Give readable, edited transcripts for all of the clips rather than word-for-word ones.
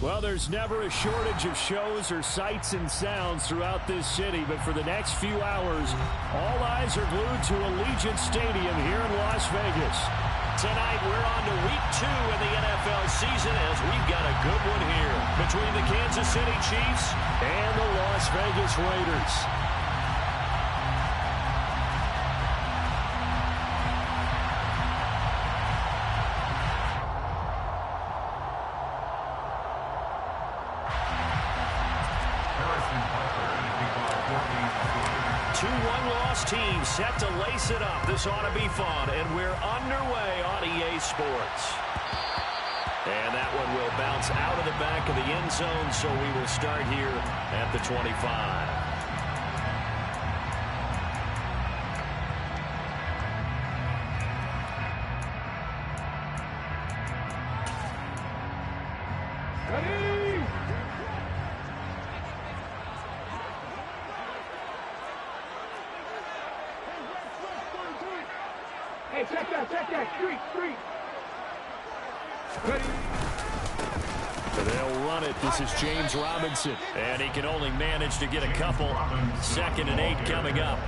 Well, there's never a shortage of shows or sights and sounds throughout this city, but for the next few hours, all eyes are glued to Allegiant Stadium here in Las Vegas. Tonight, we're on to week 2 in the NFL season as we've got a good one here between the Kansas City Chiefs and the Las Vegas Raiders. Two one-loss teams set to lace it up. This ought to be fun, and we're underway on EA Sports. And that one will bounce out of the back of the end zone, so we will start here at the 25. Check that, street. So they'll run it. This is James Robinson. And he can only manage to get a couple. 2nd and 8 coming up.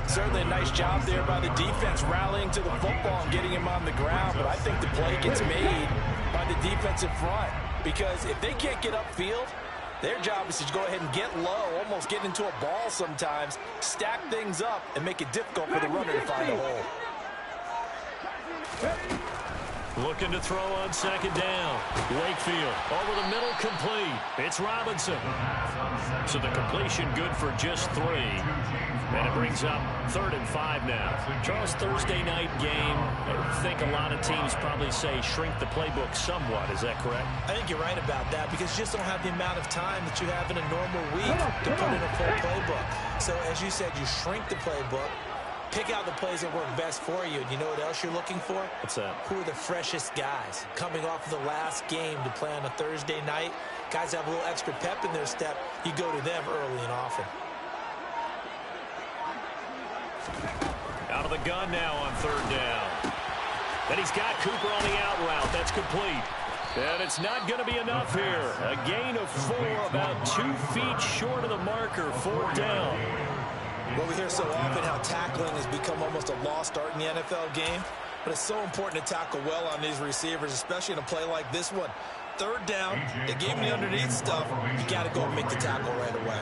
Certainly a nice job there by the defense rallying to the football and getting him on the ground. But I think the play gets made by the defensive front. Because if they can't get upfield, their job is to go ahead and get low, almost get into a ball sometimes, stack things up, and make it difficult for the runner to find a hole. Looking to throw on 2nd down. Wakefield over the middle, complete. It's Robinson. So the completion good for just 3. And it brings up 3rd and 5 now. Charles, Thursday night game, I think a lot of teams probably say shrink the playbook somewhat. Is that correct? I think you're right about that because you just don't have the amount of time that you have in a normal week to put in a full playbook. So as you said, you shrink the playbook. Pick out the plays that work best for you. And you know what else you're looking for? What's that? Who are the freshest guys? Coming off of the last game to play on a Thursday night, guys have a little extra pep in their step. You go to them early and often. Out of the gun now on 3rd down. And he's got Cooper on the out route. That's complete. And it's not going to be enough here. A gain of 4, about 2 feet short of the marker. 4th down. Well, we hear so often how tackling has become almost a lost art in the NFL game. But it's so important to tackle well on these receivers, especially in a play like this one. 3rd down, they gave him the underneath stuff. You got to go and make the tackle right away.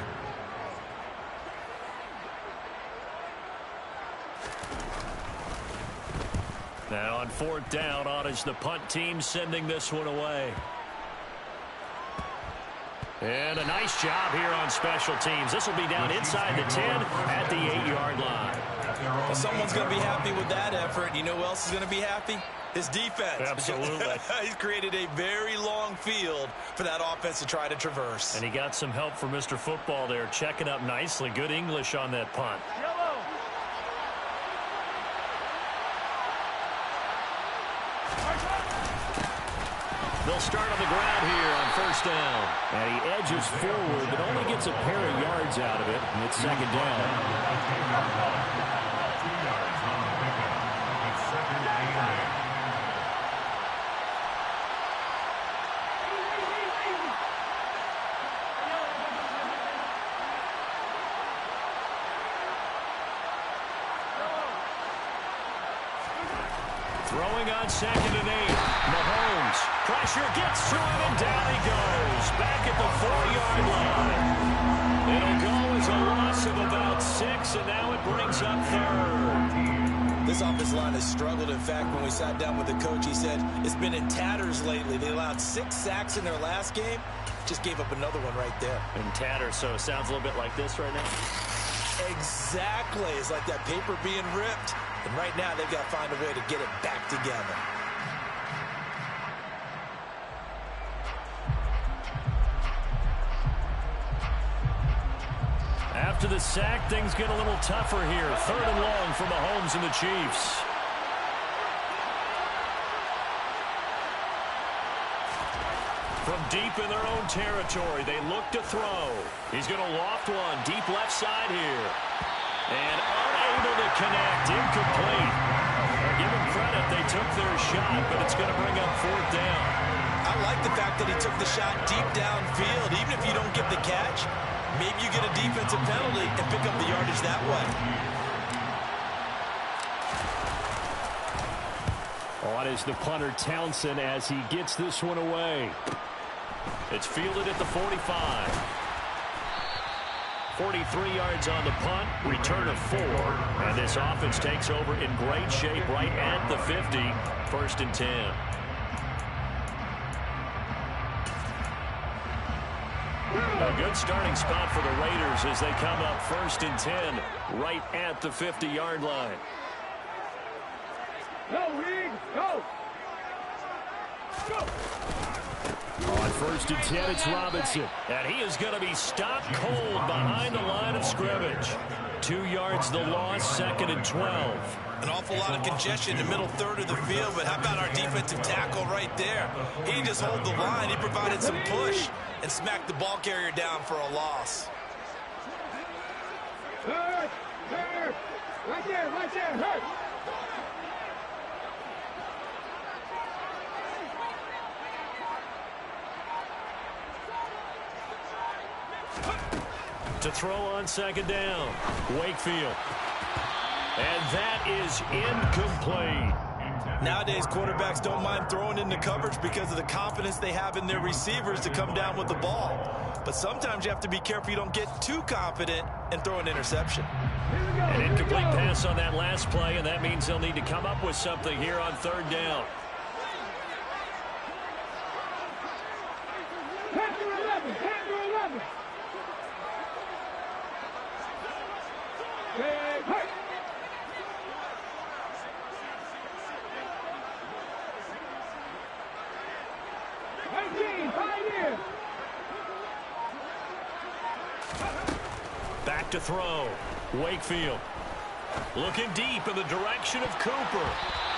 Now on 4th down, on is the punt team sending this one away. And a nice job here on special teams. This will be down inside the 10 at the 8-yard line. Well, someone's going to be happy with that effort. You know who else is going to be happy? His defense. Absolutely. He's created a very long field for that offense to try to traverse. And he got some help from Mr. Football there, checking up nicely. Good English on that punt. They'll start on the ground here on 1st down. And he edges forward, but only gets a pair of yards out of it. And it's 2nd down. Throwing on 2nd and 8. Mahomes. Pressure gets to him, and down he goes. Back at the 4-yard line. It'll go as a loss of about 6, and now it brings up 3rd. This offensive line has struggled. In fact, when we sat down with the coach, he said it's been in tatters lately. They allowed 6 sacks in their last game. Just gave up another one right there. In tatters, so it sounds a little bit like this right now. Exactly. It's like that paper being ripped. And right now, they've got to find a way to get it back together. After the sack, things get a little tougher here. 3rd and long for Mahomes and the Chiefs. From deep in their own territory, they look to throw. He's going to loft one deep left side here. And unable to connect, incomplete. Give them credit, they took their shot, but it's going to bring up 4th down. I like the fact that he took the shot deep downfield. Even if you don't get the catch, maybe you get a defensive penalty and pick up the yardage that way. On is the punter Townsend as he gets this one away. It's fielded at the 45. 43 yards on the punt, return of 4, and this offense takes over in great shape right at the 50, 1st and 10. A good starting spot for the Raiders as they come up 1st and 10 right at the 50-yard line. Go, Reed, go! Go! On 1st and 10, it's Robinson. And he is going to be stopped cold behind the line of scrimmage. 2 yards the loss, 2nd and 12. An awful lot of congestion in the middle third of the field, but how about our defensive tackle right there? He didn't just hold the line, he provided some push and smacked the ball carrier down for a loss. Hurt! Hurt! Right there, hurt! To throw on 2nd down, Wakefield. And that is incomplete. Nowadays, quarterbacks don't mind throwing into coverage because of the confidence they have in their receivers to come down with the ball. But sometimes you have to be careful you don't get too confident and throw an interception. An incomplete pass on that last play, and that means they'll need to come up with something here on 3rd down. Back to throw. Wakefield looking deep in the direction of Cooper.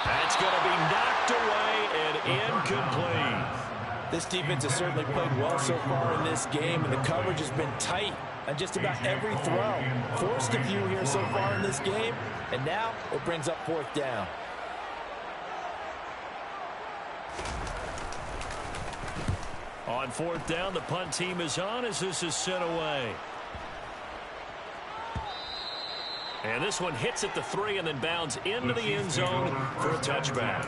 That's going to be knocked away and incomplete. This defense has certainly played well so far in this game, and the coverage has been tight on just about every throw. Forced a few here so far in this game, and now it brings up 4th down. On 4th down, the punt team is on as this is sent away. And this one hits at the 3 and then bounds into the end zone for a touchback.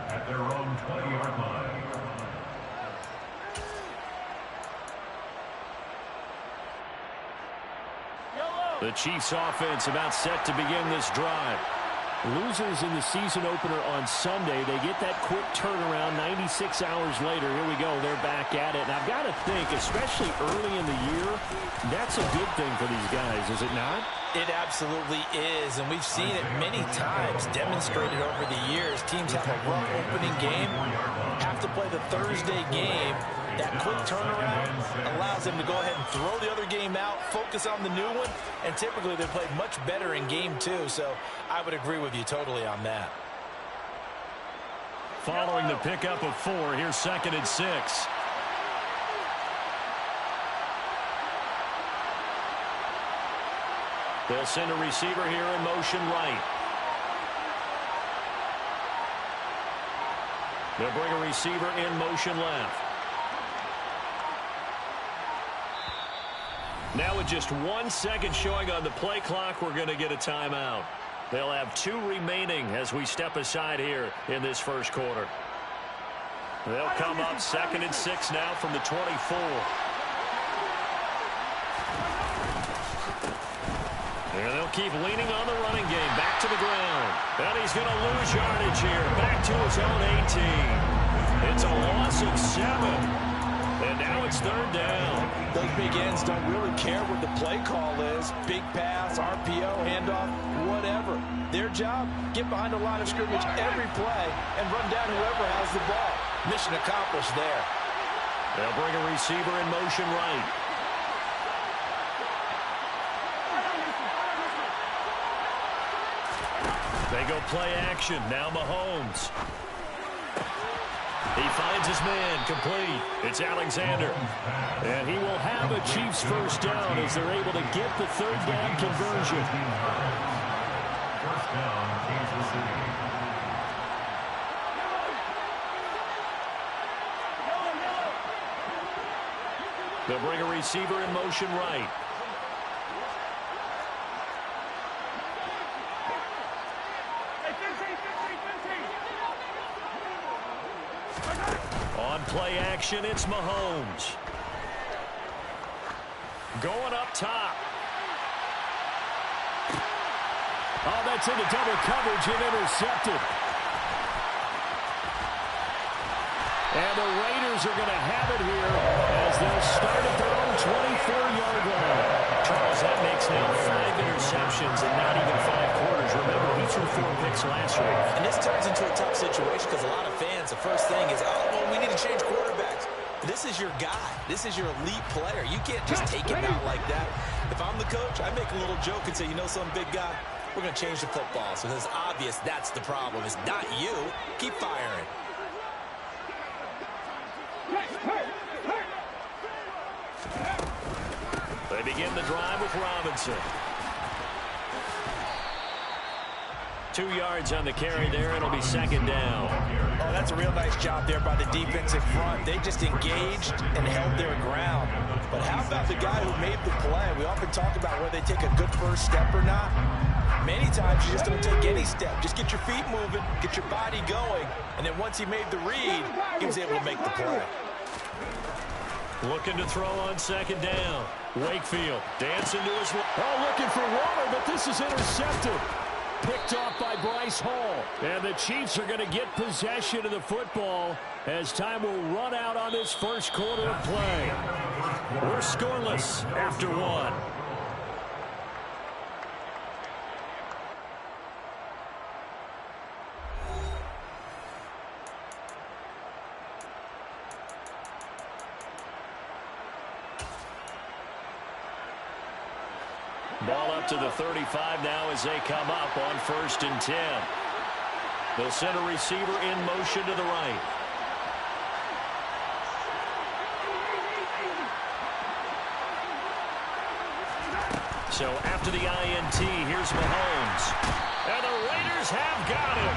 At their own 20-yard line. The Chiefs offense about set to begin this drive. Losers in the season opener on Sunday. They get that quick turnaround 96 hours later. Here we go. They're back at it. And I've got to think, especially early in the year, that's a good thing for these guys, is it not? It absolutely is, and we've seen it many times demonstrated over the years. Teams have a rough opening game, have to play the Thursday game. That quick turnaround allows them to go ahead and throw the other game out, focus on the new one, and typically they play much better in game 2, so I would agree with you totally on that. Following the pickup of 4, here's 2nd and 6. They'll send a receiver here in motion right. They'll bring a receiver in motion left. Now with just 1 second showing on the play clock, we're going to get a timeout. They'll have 2 remaining as we step aside here in this first quarter. They'll come up 2nd and 6 now from the 24. And they'll keep leaning on the running game. Back to the ground. And he's going to lose yardage here. Back to his own 18. It's a loss of 7. And now it's 3rd down. Those big ends don't really care what the play call is. Big pass, RPO, handoff, whatever. Their job, get behind the line of scrimmage every play and run down whoever has the ball. Mission accomplished there. They'll bring a receiver in motion right. They go play action. Now Mahomes. He finds his man, complete. It's Alexander. And he will have a Chiefs first down as they're able to get the 3rd down conversion. First down, Kansas City. They'll bring a receiver in motion right. On play action, it's Mahomes. Going up top. Oh, that's into double coverage and intercepted. And the Raiders are going to have it here as they'll start at their own 24-yard line. Charles, that makes now 5 interceptions in not even 5 quarters. Remember, he threw 4 picks last week. And this turns into a tough situation because a lot of fans, the first thing is, oh, well, we need to change quarterbacks. This is your guy. This is your elite player. You can't just take him out like that. If I'm the coach, I make a little joke and say, you know, some big guy, we're going to change the football. So it's obvious that's the problem. It's not you. Keep firing. They begin the drive with Robinson. 2 yards on the carry there. It'll be second down. Oh, that's a real nice job there by the defensive front. They just engaged and held their ground. But how about the guy who made the play? We often talk about whether they take a good first step or not. Many times you just don't take any step. Just get your feet moving, get your body going, and then once he made the read, he was able to make the play. Looking to throw on second down. Wakefield dancing to his... Oh, looking for water, but this is intercepted. Picked off by Bryce Hall. And the Chiefs are going to get possession of the football as time will run out on this first quarter of play. We're scoreless after 1. Ball up to the 35 now as they come up on 1st and 10. They'll send a receiver in motion to the right. So after the INT, here's Mahomes. And the Raiders have got him.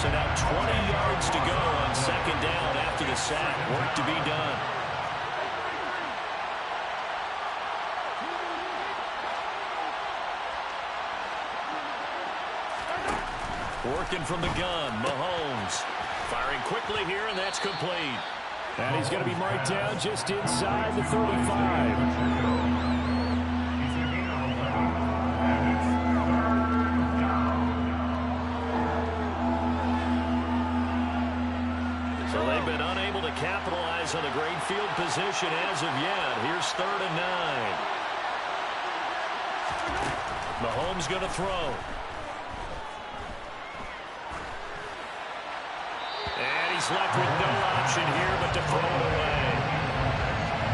So now 20 yards to go on second down after the sack. Work to be done. Working from the gun, Mahomes. Firing quickly here, and that's complete. And he's going to be marked down just inside the 35. So they've been unable to capitalize on a great field position as of yet. Here's 3rd and 9. Mahomes going to throw. And he's left with no option here but to throw it away.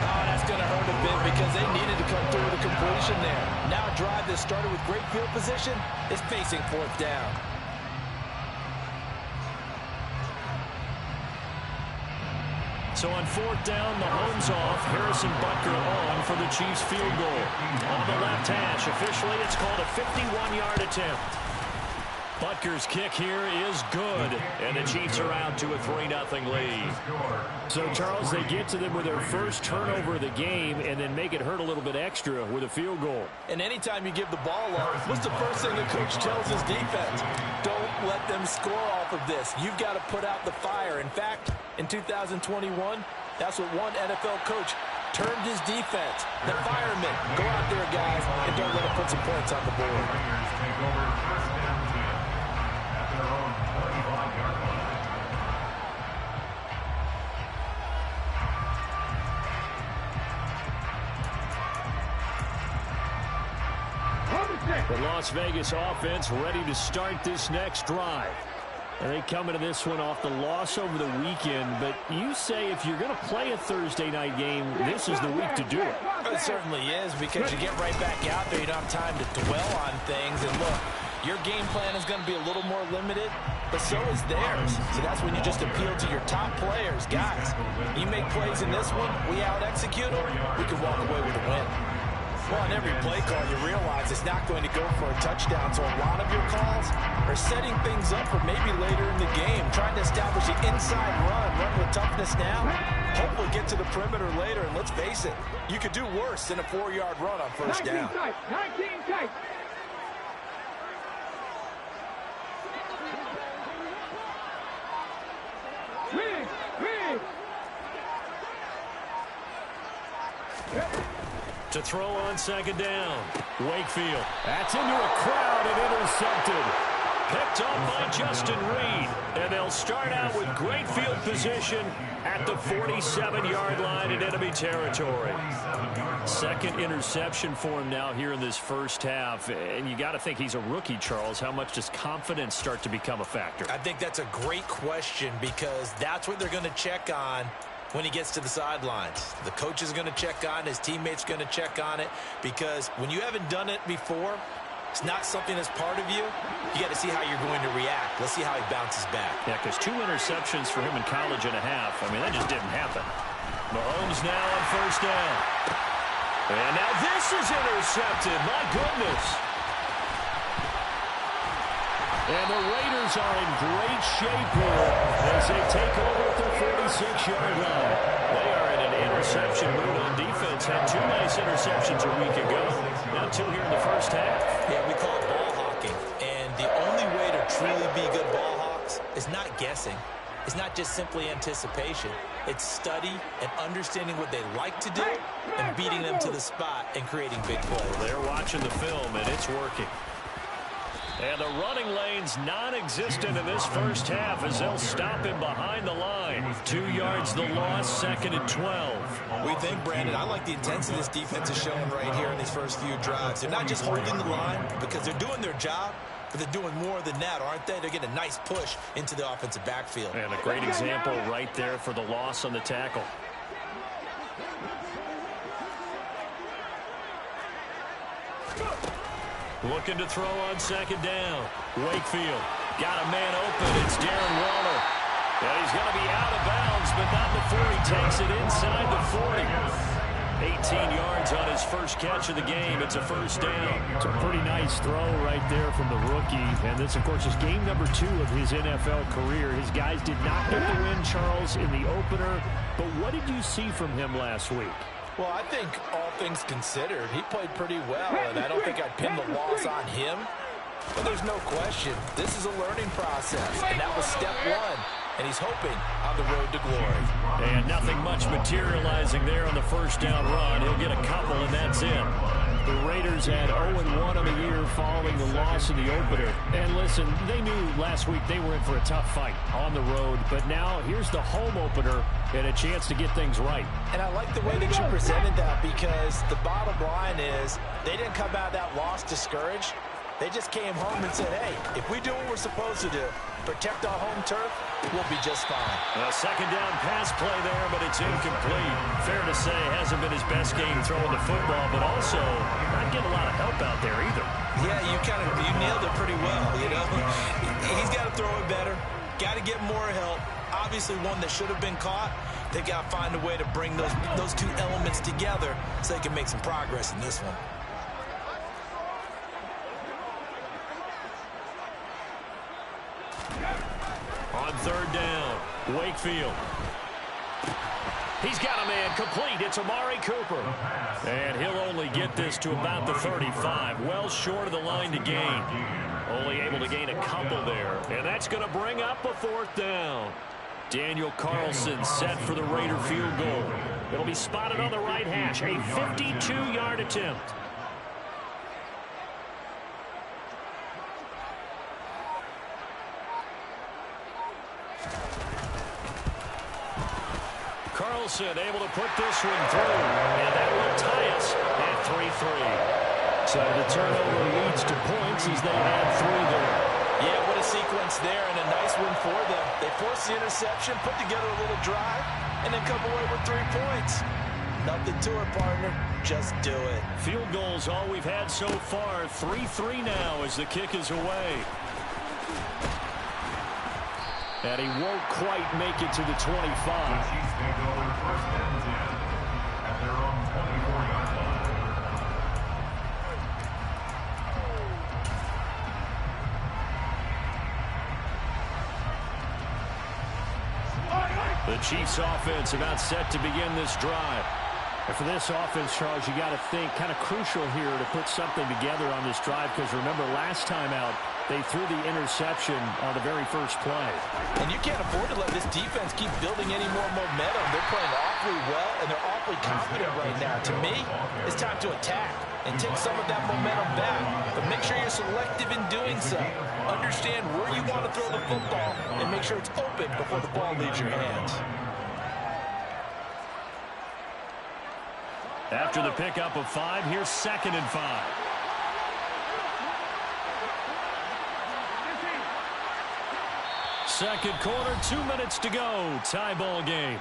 Oh, that's going to hurt a bit because they needed to come through with a completion there. Now a drive that started with great field position is facing 4th down. So on 4th down, Mahomes off. Harrison Butker on for the Chiefs field goal. On the left hash, officially it's called a 51-yard attempt. Butker's kick here is good, and the Chiefs are out to a 3-0 lead. So, Charles, they get to them with their first turnover of the game and then make it hurt a little bit extra with a field goal. And anytime you give the ball up, what's the first thing a coach tells his defense? Don't let them score off of this. You've got to put out the fire. In fact, in 2021, that's what one NFL coach termed his defense. The firemen. Go out there, guys, and don't let them put some points on the board. The Las Vegas offense ready to start this next drive. And they come into this one off the loss over the weekend. But you say if you're going to play a Thursday night game, this is the week to do it. It certainly is, because you get right back out there. You don't have time to dwell on things. And look, your game plan is going to be a little more limited, but so is theirs. So that's when you just appeal to your top players. Guys, you make plays in this one, we out-execute them, we can walk away with a win. Well, on every play call, you realize it's not going to go for a touchdown. So a lot of your calls are setting things up for maybe later in the game, trying to establish the inside run with toughness now. Hopefully get to the perimeter later, and let's face it, you could do worse than a 4-yard run on first down. 19 tight. Win. To throw on second down. Wakefield. That's into a crowd and intercepted. Picked up by Justin Reed. And they'll start out with great field position at the 47-yard line in enemy territory. Second interception for him now here in this first half. And you got to think he's a rookie, Charles. How much does confidence start to become a factor? I think that's a great question because that's what they're going to check on when he gets to the sidelines. The coach is going to check on it. His teammates going to check on it because when you haven't done it before, it's not something that's part of you. You got to see how you're going to react. Let's see how he bounces back. Yeah, because 2 interceptions for him in college and a half. I mean, that just didn't happen. Mahomes now on first down. And now this is intercepted. My goodness. And the Raiders are in great shape here as they take over at their 46-yard line. They are in an interception mood on defense. Had 2 nice interceptions a week ago. Now 2 here in the first half. Yeah, we call it ball hawking. And the only way to truly be good ball hawks is not guessing. It's not just simply anticipation. It's study and understanding what they like to do and beating them to the spot and creating big plays. They're watching the film, and it's working. And the running lane's non-existent in this first half as they'll stop him behind the line. 2 yards the loss, 2nd and 12. We think, Brandon, I like the intensity this defense is showing right here in these first few drives. They're not just holding the line because they're doing their job, but they're doing more than that, aren't they? They're getting a nice push into the offensive backfield. And a great example right there for the loss on the tackle. Looking to throw on second down. Wakefield got a man open. It's Darren Waller. And he's going to be out of bounds, but not before he takes it inside the 40. 18 yards on his first catch of the game. It's a first down. It's a pretty nice throw right there from the rookie. And this, of course, is game number 2 of his NFL career. His guys did not get the win, Charles, in the opener. But what did you see from him last week? Well, I think all things considered, he played pretty well, and I don't think I'd pin the loss on him. But there's no question, this is a learning process, and that was step 1. And he's hoping on the road to glory. And nothing much materializing there on the first down run. He'll get a couple, and that's it. The Raiders had 0-1 on the year following the loss in the opener. And listen, they knew last week they were in for a tough fight on the road. But now here's the home opener and a chance to get things right. And I like the way that you presented that because the bottom line is they didn't come out of that loss discouraged. They just came home and said, hey, if we do what we're supposed to do, protect our home turf, we'll be just fine. A second down pass play there, but it's incomplete. Fair to say, hasn't been his best game throwing the football, but also not getting a lot of help out there either. Yeah, you nailed it pretty well, you know. He's got to throw it better, got to get more help. Obviously one that should have been caught. They've got to find a way to bring those 2 elements together so they can make some progress in this one. On third down, Wakefield. He's got a man complete. It's Amari Cooper. And he'll only get this to about the 35. Well short of the line to gain. Only able to gain a couple there. And that's going to bring up a 4th down. Daniel Carlson set for the Raider field goal. It'll be spotted on the right hash. A 52-yard attempt. Carlson able to put this one through, and that will tie us at 3-3. So the turnover leads to points as they add 3 there. Yeah, what a sequence there, and a nice win for them. They forced the interception, put together a little drive, and then come away with 3 points. Nothing to it, partner. Just do it. Field goals all we've had so far. 3-3 now as the kick is away. And he won't quite make it to the 25. The Chiefs take over 1st and 10 at their own 24-yard line. The Chiefs offense about set to begin this drive. And for this offense, Charles, you got to think kind of crucial here to put something together on this drive, because remember last time out they threw the interception on the very first play. And you can't afford to let this defense keep building any more momentum. They're playing awfully well, and they're awfully confident right now. To me, it's time to attack and take some of that momentum back. But make sure you're selective in doing so. Understand where you want to throw the football and make sure it's open before the ball leaves your hands. After the pickup of 5, here's 2nd and 5. Second quarter, 2 minutes to go. Tie ball game.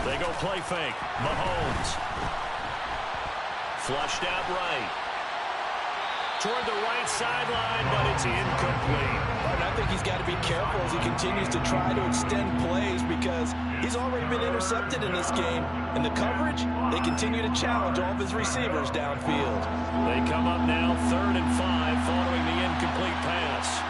They go play fake. Mahomes. Flushed out right. Toward the right sideline, but it's incomplete. And I think he's got to be careful as he continues to try to extend plays, because he's already been intercepted in this game. And the coverage, they continue to challenge all of his receivers downfield. They come up now 3rd and 5 following the incomplete pass.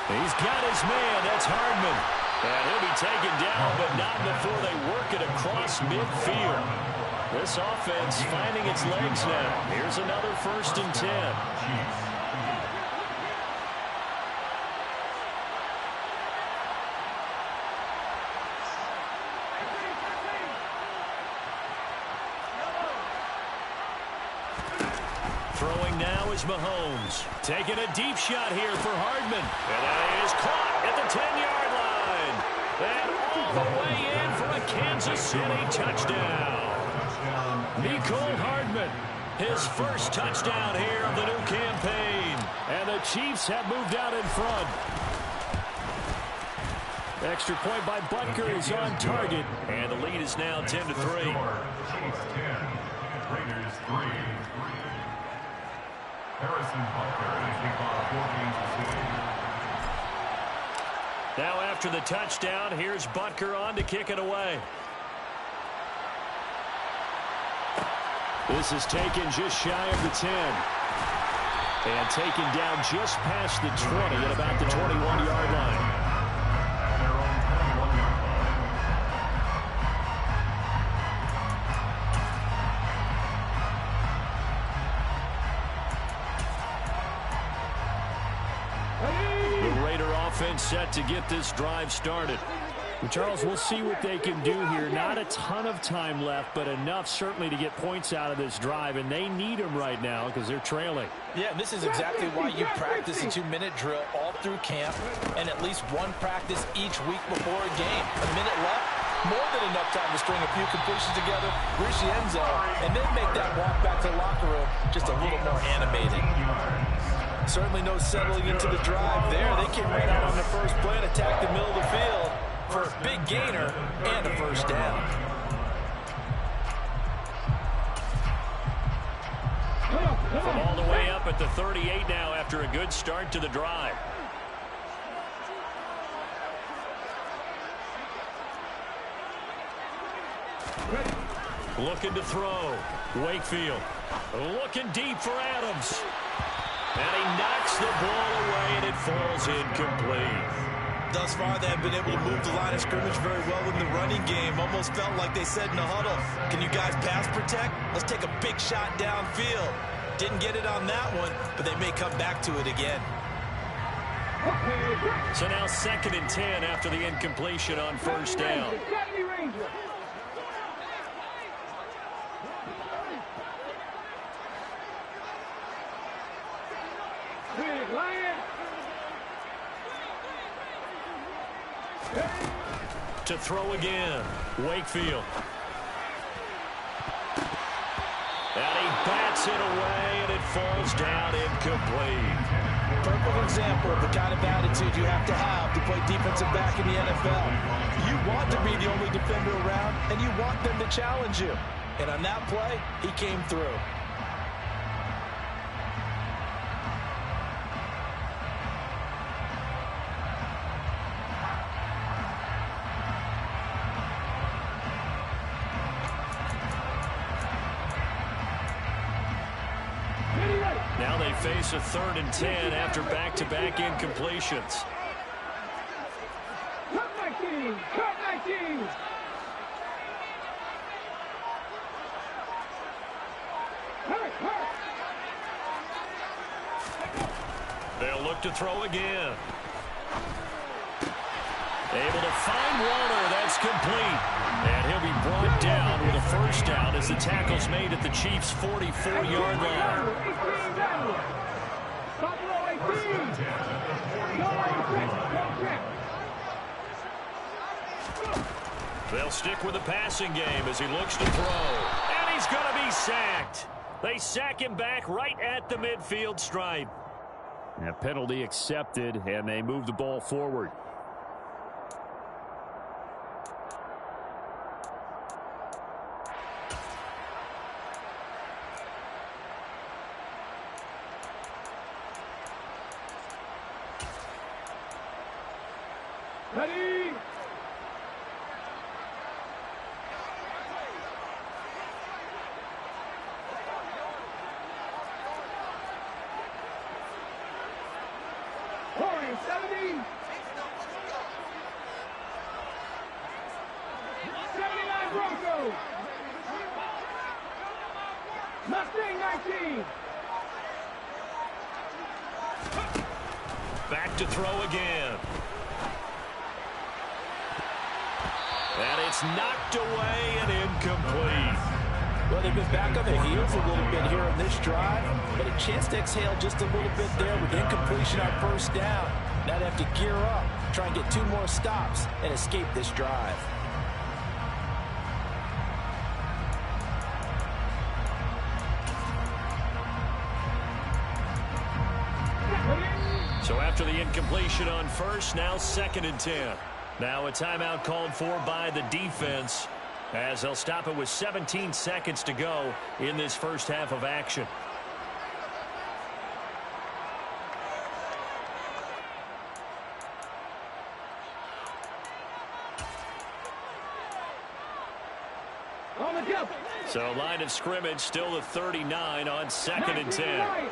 He's got his man. That's Hardman. And he'll be taken down, but not before they work it across midfield. This offense finding its legs now. Here's another 1st and 10. Throwing now is Mahomes. Taking a deep shot here for Hardman. And that is caught at the 10-yard line. And all the way in for a Kansas City touchdown. Mecole Hardman, his first touchdown here of the new campaign. And the Chiefs have moved out in front. Extra point by Butker is on target. And the lead is now 10-3. Chiefs 10, Raiders 3. Harrison Butker is the call for Kansas City. Now after the touchdown, here's Butker on to kick it away. This is taken just shy of the 10. And taken down just past the 20 at about the 21-yard line. At their own 21-yard line. The Raider offense set to get this drive started. And Charles, we'll see what they can do here. Not a ton of time left, but enough certainly to get points out of this drive, and they need them right now because they're trailing. Yeah, and this is exactly why you practice a 2-minute drill all through camp, and at least one practice each week before a game. A minute left, more than enough time to string a few completions together, reach the end zone, and then make that walk back to the locker room just a little more animated. Certainly no settling into the drive there. They came right out on the first play and attacked the middle of the field for a big gainer and a first down. From all the way up at the 38 now after a good start to the drive. Looking to throw. Wakefield. Looking deep for Adams. And he knocks the ball away, and it falls incomplete. Thus far, they have been able to move the line of scrimmage very well in the running game. Almost felt like they said in the huddle, can you guys pass protect? Let's take a big shot downfield. Didn't get it on that one, but they may come back to it again. So now 2nd and 10 after the incompletion on first down. To throw again, Wakefield. And he bats it away, and it falls down incomplete. Perfect example of the kind of attitude you have to play defensive back in the NFL. You want to be the only defender around, and you want them to challenge you. And on that play, he came through. Now they face a 3rd and 10 after back-to-back incompletions. Cut my team! Cut my team! Hurt! Hurt! They'll look to throw again. Able to find Warner. That's complete. And he'll be brought down with a first down as the tackle's made at the Chiefs' 44-yard line. Buffalo 18! They'll stick with the passing game as he looks to throw. And he's going to be sacked. They sack him back right at the midfield stripe. A penalty accepted, and they move the ball forward. Ready! Pouring 70! 79 Broncos! Mustang 19! Back to throw again. And it's knocked away and incomplete. Well, they've been back on their heels a little bit here on this drive, but a chance to exhale just a little bit there with incompletion on first down. Now they have to gear up, try and get 2 more stops, and escape this drive. So after the incompletion on first, now 2nd and 10. Now a timeout called for by the defense as they'll stop it with 17 seconds to go in this first half of action. On the jump! So line of scrimmage still the 39 on 2nd and 10. Right.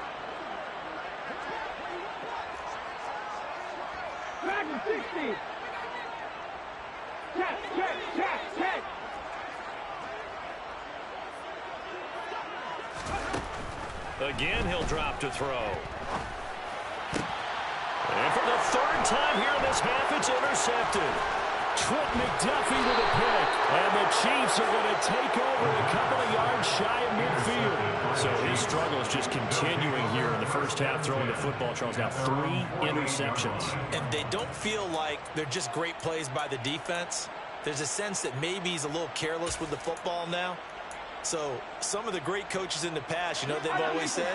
Back to 60! Check, check, check, check! Again, he'll drop to throw. And for the 3rd time here in this half, it's intercepted. Trent McDuffie with a pick, and the Chiefs are going to take over a couple of yards shy of midfield. So his struggle is just continuing here in the first half, throwing the football. Charles, now 3 interceptions. And they don't feel like they're just great plays by the defense. There's a sense that maybe he's a little careless with the football now. So some of the great coaches in the past, you know, they've always said,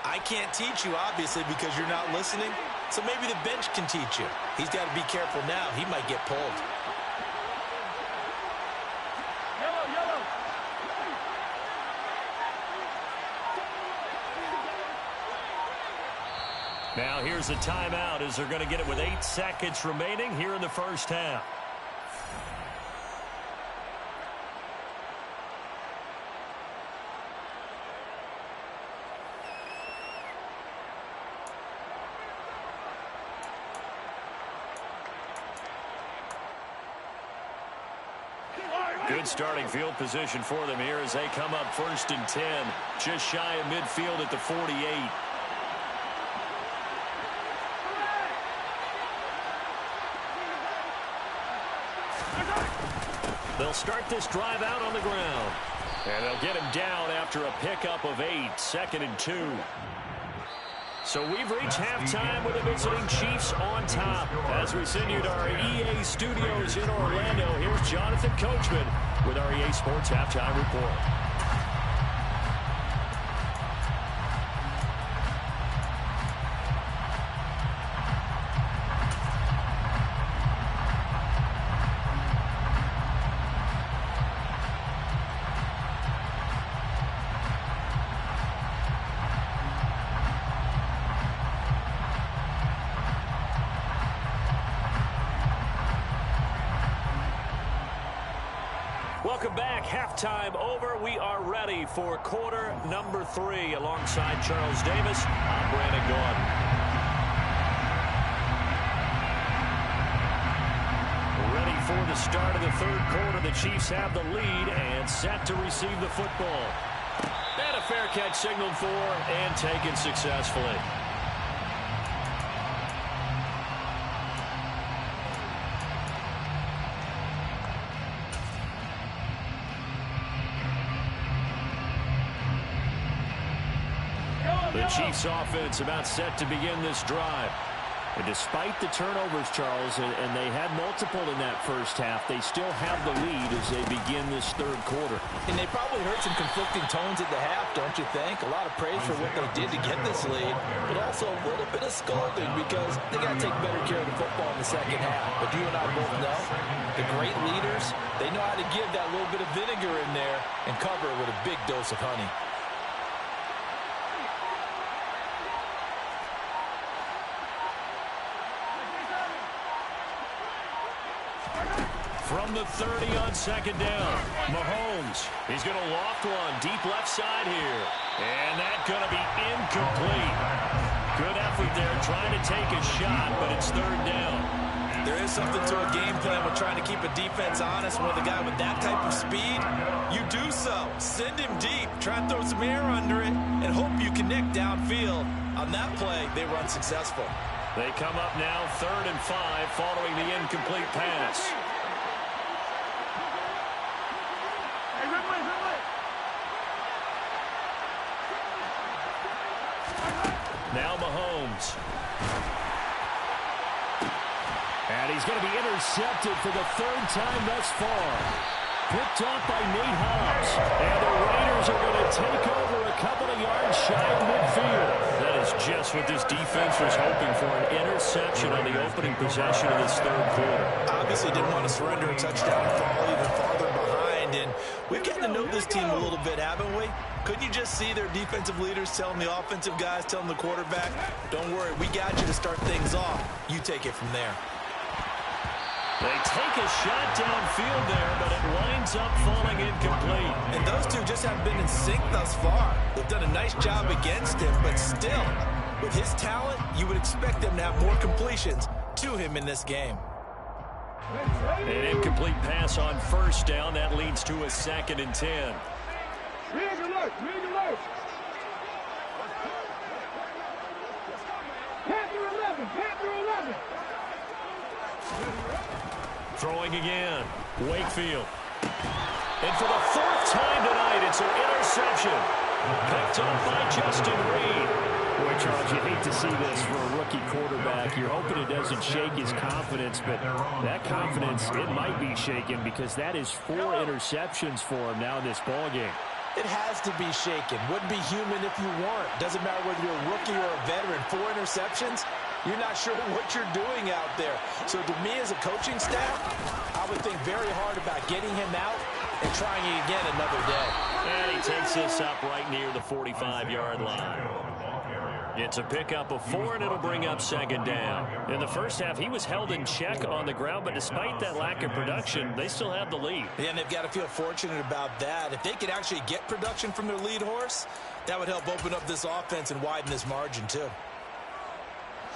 I can't teach you, obviously, because you're not listening. So maybe the bench can teach you. He's got to be careful now. He might get pulled. Now here's a timeout as they're going to get it with 8 seconds remaining here in the first half. Good starting field position for them here as they come up 1st and 10, just shy of midfield at the 48. They'll start this drive out on the ground. And they'll get him down after a pickup of 8, 2nd and 2. So we've reached halftime with the visiting Chiefs on top. As we send you to our EA studios in Orlando, here's Jonathan Coachman with our EA Sports Halftime Report. Welcome back. Halftime over. We are ready for quarter number 3. Alongside Charles Davis, I'm Brandon Gaudin. Ready for the start of the third quarter. The Chiefs have the lead and set to receive the football. And a fair catch signaled for and taken successfully. The Chiefs offense about set to begin this drive. And despite the turnovers, Charles, and they had multiple in that first half, they still have the lead as they begin this third quarter. And they probably heard some conflicting tones at the half, don't you think? A lot of praise for what they did to get this lead, but also a little bit of scolding because they got to take better care of the football in the second half. But you and I both know the great leaders, they know how to give that little bit of vinegar in there and cover it with a big dose of honey. From the 30 on second down, Mahomes. He's going to loft one deep left side here. And that's going to be incomplete. Good effort there trying to take a shot, but it's third down. There is something to a game plan with trying to keep a defense honest. With a guy with that type of speed, you do so. Send him deep, try and throw some air under it, and hope you connect downfield. On that play, they were unsuccessful. They come up now 3rd and 5 following the incomplete pass. Now Mahomes. And he's going to be intercepted for the 3rd time thus far. Picked off by Nate Hobbs. And the Raiders are going to take over a couple of yards shy of midfield. That is just what this defense was hoping for, an interception on the opening possession of this third quarter. Obviously didn't want to surrender a touchdown and fall even farther behind. And we've gotten to know this team a little bit, haven't we? Couldn't you just see their defensive leaders telling the offensive guys, telling the quarterback, don't worry, we got you to start things off. You take it from there. They take a shot downfield there, but it winds up falling incomplete. And those two just haven't been in sync thus far. They've done a nice job against him, but still, with his talent, you would expect them to have more completions to him in this game. An incomplete pass on first down. That leads to a 2nd and 10. Rig alert! Rig alert! Panther 11! Panther 11! Throwing again. Wakefield. And for the 4th time tonight, it's an interception. Picked up by Justin Reed. Boy, Charles, you hate to see this for a rookie quarterback. You're hoping it doesn't shake his confidence, but that confidence, it might be shaken because that is 4 interceptions for him now in this ballgame. It has to be shaken. Wouldn't be human if you weren't. Doesn't matter whether you're a rookie or a veteran. 4 interceptions, you're not sure what you're doing out there. So to me as a coaching staff, I would think very hard about getting him out and trying it again another day. And he takes this up right near the 45-yard line. It's a pickup of 4, and it'll bring up 2nd down. In the first half, he was held in check on the ground, but despite that lack of production, they still have the lead. Yeah, and they've got to feel fortunate about that. If they could actually get production from their lead horse, that would help open up this offense and widen this margin, too.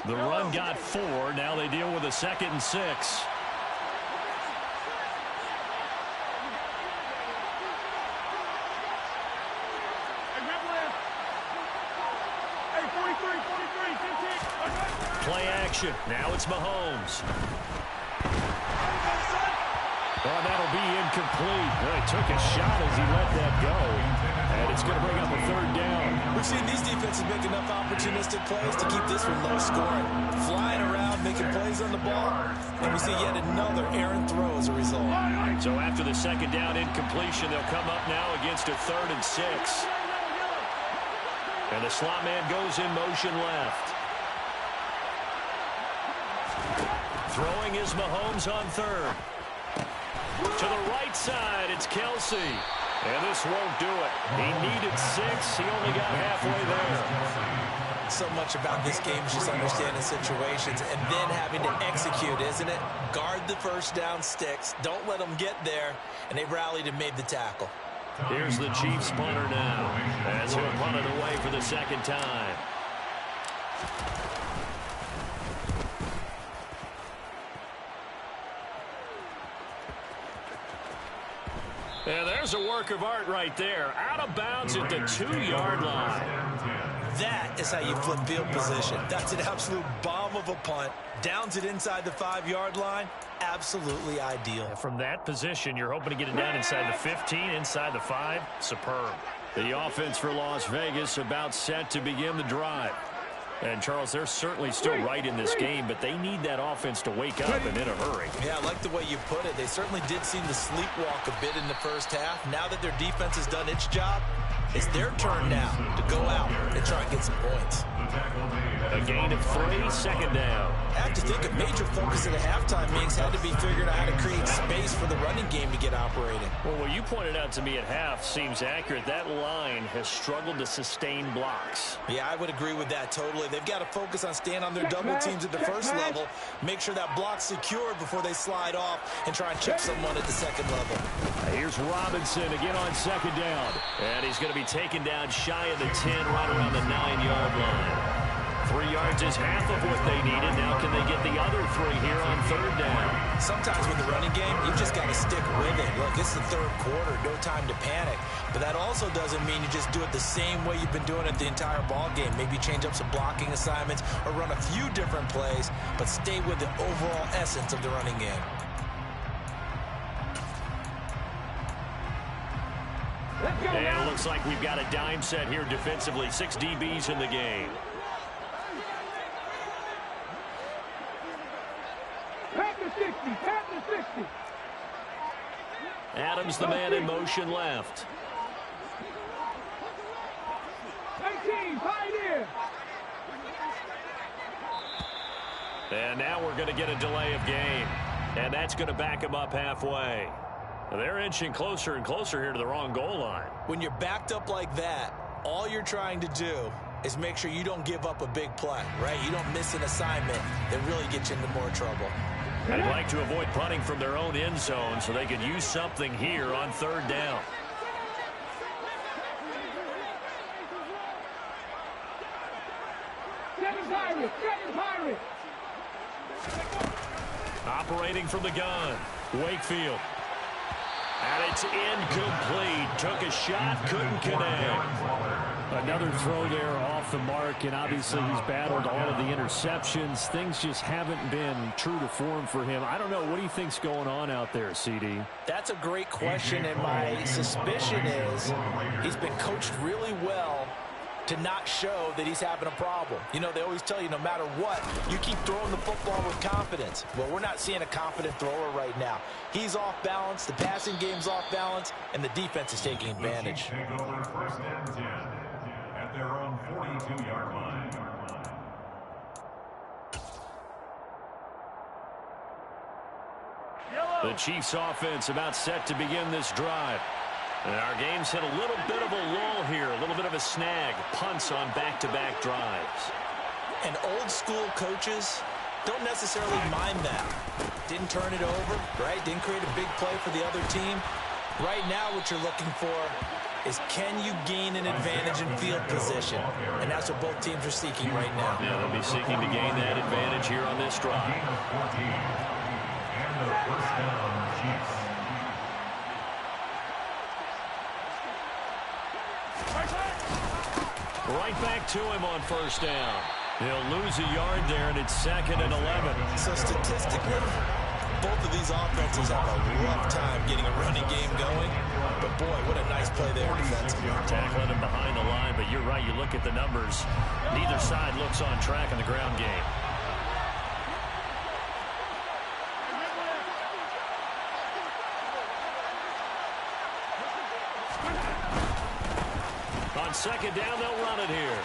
The run got 4. Now they deal with a 2nd and 6. Play action. Now it's Mahomes. Oh, that'll be incomplete. Well, he took a shot as he let that go. And it's going to bring up a 3rd down. We've seen these defenses make enough opportunistic plays to keep this one low scoring. Flying around, making plays on the ball. And we see yet another errant throw as a result. So after the 2nd down incompletion, they'll come up now against a 3rd and 6. And the slot man goes in motion left. Throwing is Mahomes on 3rd. To the right side, it's Kelsey. And this won't do it. He needed 6. He only got halfway there. So much about this game is just understanding situations and then having to execute, isn't it? Guard the first down sticks. Don't let them get there. And they rallied and made the tackle. Here's the Chiefs punter now as he'll punt it away for the second time. And there's a work of art right there. Out of bounds at the 2-yard line. That is how you flip field position. That's an absolute bomb of a punt. Downs it inside the 5-yard line. Absolutely ideal. And from that position, you're hoping to get it down inside the 15, inside the 5. Superb. The offense for Las Vegas about set to begin the drive. And, Charles, they're certainly still right in this game, but they need that offense to wake up and in a hurry. Yeah, I like the way you put it. They certainly did seem to sleepwalk a bit in the first half. Now that their defense has done its job, it's their turn now to go out and try and get some points. A gain of 3, second down. I have to think a major focus of the halftime meetings had to be figuring out how to create space for the running game to get operating. Well, what you pointed out to me at half seems accurate. That line has struggled to sustain blocks. Yeah, I would agree with that totally. They've got to focus on staying on their double teams at the first level, make sure that block's secured before they slide off and try and chip someone at the second level. Here's Robinson again on second down. And he's going to be taken down shy of the 10, right around the 9-yard line. 3 yards is half of what they needed. Now can they get the other 3 here on third down? Sometimes with the running game, you've just got to stick with it. Look, it's the third quarter, no time to panic. But that also doesn't mean you just do it the same way you've been doing it the entire ball game. Maybe change up some blocking assignments or run a few different plays, but stay with the overall essence of the running game. And it looks like we've got a dime set here defensively. 6 DBs in the game. Adams, the man in motion left. 19, pioneer. And now we're going to get a delay of game. And that's going to back him up halfway. They're inching closer and closer here to the wrong goal line. When you're backed up like that, all you're trying to do is make sure you don't give up a big play, right? You don't miss an assignment that really gets you into more trouble. They'd like to avoid punting from their own end zone so they could use something here on third down. Operating from the gun, Wakefield. And it's incomplete. Took a shot, couldn't connect. Another throw there off the mark, and obviously he's battled all of the interceptions. Things just haven't been true to form for him. I don't know. What do you think's going on out there, CD? That's a great question, and my suspicion is he's been coached really well to not show that he's having a problem. You know, they always tell you no matter what, you keep throwing the football with confidence. Well, we're not seeing a confident thrower right now. He's off balance, the passing game's off balance, and the defense is taking advantage. Take over first and 10 at their own 42-yard line. The Chiefs offense about set to begin this drive. And our game's hit a little bit of a lull here, a little bit of a snag. Punts on back-to-back drives. And old-school coaches don't necessarily mind that. Didn't turn it over, right? Didn't create a big play for the other team. Right now what you're looking for is can you gain an advantage in field position? And that's what both teams are seeking right now. Yeah, they'll be seeking to gain that advantage here on this drive. Gain of 14 and the first down, Chiefs. Right back to him on first down. He'll lose a yard there, and it's 2nd and 11. So statistically, both of these offenses have a rough time getting a running game going. But boy, what a nice play there defensively. Tackling him behind the line, but you're right, you look at the numbers. Neither side looks on track in the ground game. On second down, they'll run it here.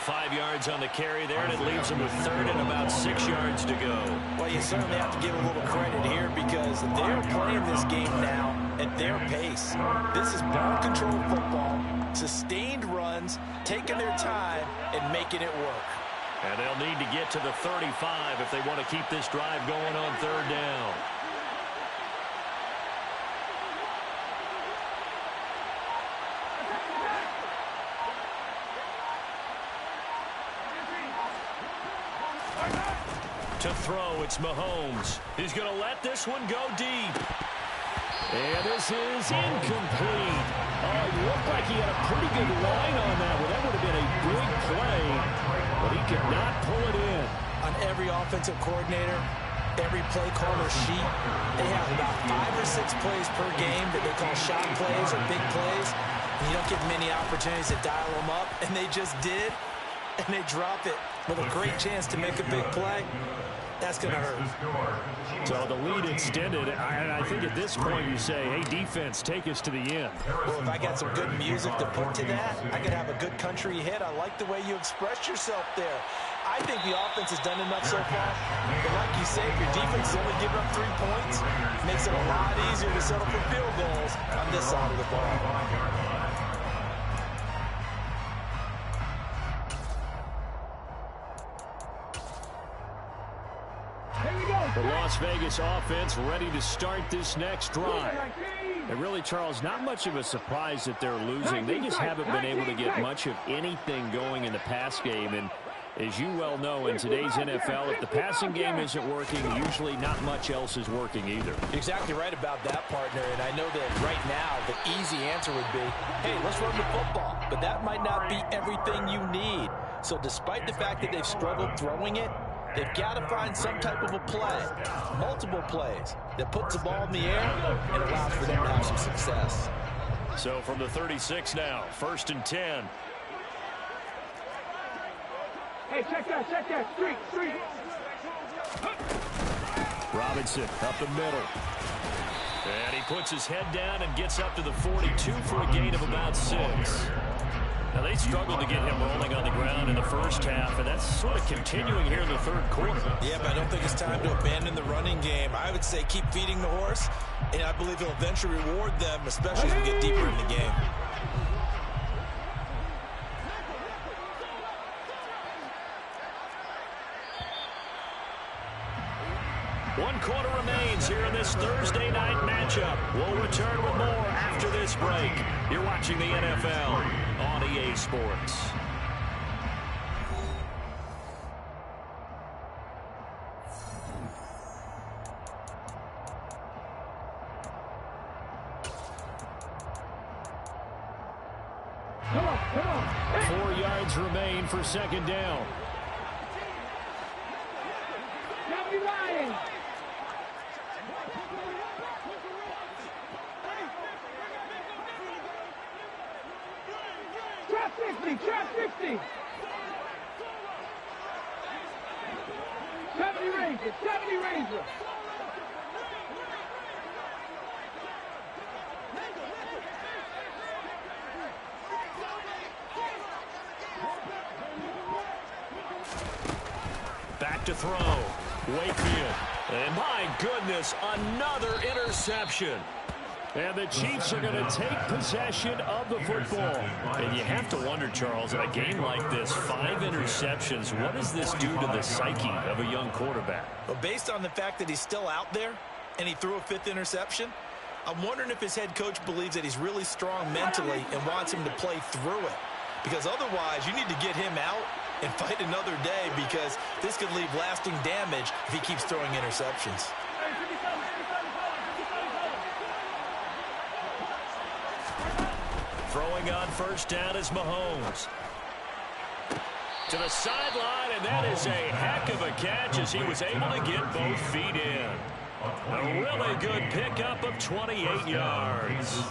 5 yards on the carry there, and it leaves them with 3rd and about 6 yards to go. Well, you certainly have to give a little credit here because they're playing this game now at their pace. This is ball control football, sustained runs, taking their time, and making it work. And they'll need to get to the 35 if they want to keep this drive going on third down. To throw, it's Mahomes. He's going to let this one go deep. And this is incomplete. It looked like he had a pretty good line on that one. That would have been a big play, but he could not pull it in. On every offensive coordinator, every play caller sheet, they have about 5 or 6 plays per game that they call shot plays or big plays. And you don't get many opportunities to dial them up, and they just did, and they drop it with a great chance to make a big play. That's going to hurt. So the lead extended, and I think at this point you say, hey, defense, take us to the end. Well, if I got some good music to put to that, I could have a good country hit. I like the way you express yourself there. I think the offense has done enough so far. But like you say, if your defense is only giving up 3 points, it makes it a lot easier to settle for field goals on this side of the ball. The Las Vegas offense ready to start this next drive. And really, Charles, not much of a surprise that they're losing. They just haven't been able to get much of anything going in the pass game. And as you well know, in today's NFL, if the passing game isn't working, usually not much else is working either. You're exactly right about that, partner. And I know that right now the easy answer would be, hey, let's run the football. But that might not be everything you need. So despite the fact that they've struggled throwing it, they've got to find some type of a play, multiple plays, that puts the ball in the air and allows for them to have some success. So from the 36 now, 1st and 10. Hey, check that, street. Robinson up the middle. And he puts his head down and gets up to the 42 for a gain of about 6. Now, they struggled to get him rolling on the ground in the first half, and that's sort of continuing here in the third quarter. Yeah, but I don't think it's time to abandon the running game. I would say keep feeding the horse, and I believe he'll eventually reward them, especially as we get deeper in the game. One quarter remains here in this Thursday night matchup. We'll return with more after this break. You're watching the NFL on EA Sports. Come on. 4 yards remain for 2nd down. Now be lying. Trap 50. 70 Ranger. Back to throw. Wakefield. And my goodness, another interception. And the Chiefs are going to take possession of the football. And you have to wonder, Charles, in a game like this, 5 interceptions, what does this do to the psyche of a young quarterback? Well, based on the fact that he's still out there and he threw a 5th interception, I'm wondering if his head coach believes that he's really strong mentally and wants him to play through it. Because otherwise, you need to get him out and fight another day, because this could leave lasting damage if he keeps throwing interceptions. Throwing on 1st down is Mahomes. To the sideline, and that is a heck of a catch as he was able to get both feet in. A really good pickup of 28 yards.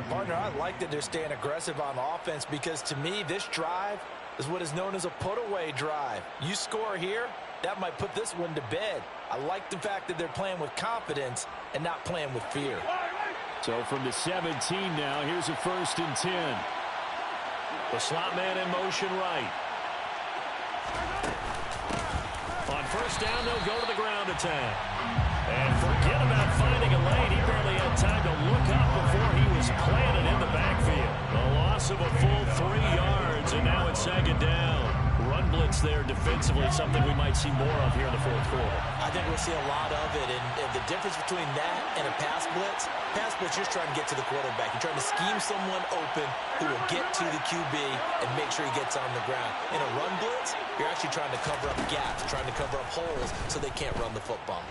Partner, I like that they're staying aggressive on offense, because to me, this drive is what is known as a put-away drive. You score here, that might put this one to bed. I like the fact that they're playing with confidence and not playing with fear. So from the 17 now, here's a 1st and 10. The slot man in motion right. On 1st down, they'll go to the ground attack. And forget about finding finding a lane. He barely had time to look up before he was planted in the backfield. A loss of a full 3 yards, and now it's second down. Run blitz there defensively, something we might see more of here in the fourth quarter. I think we'll see a lot of it, and the difference between that and a pass blitz, you're just trying to get to the quarterback. You're trying to scheme someone open who will get to the QB and make sure he gets on the ground. In a run blitz, you're actually trying to cover up gaps, trying to cover up holes so they can't run the football.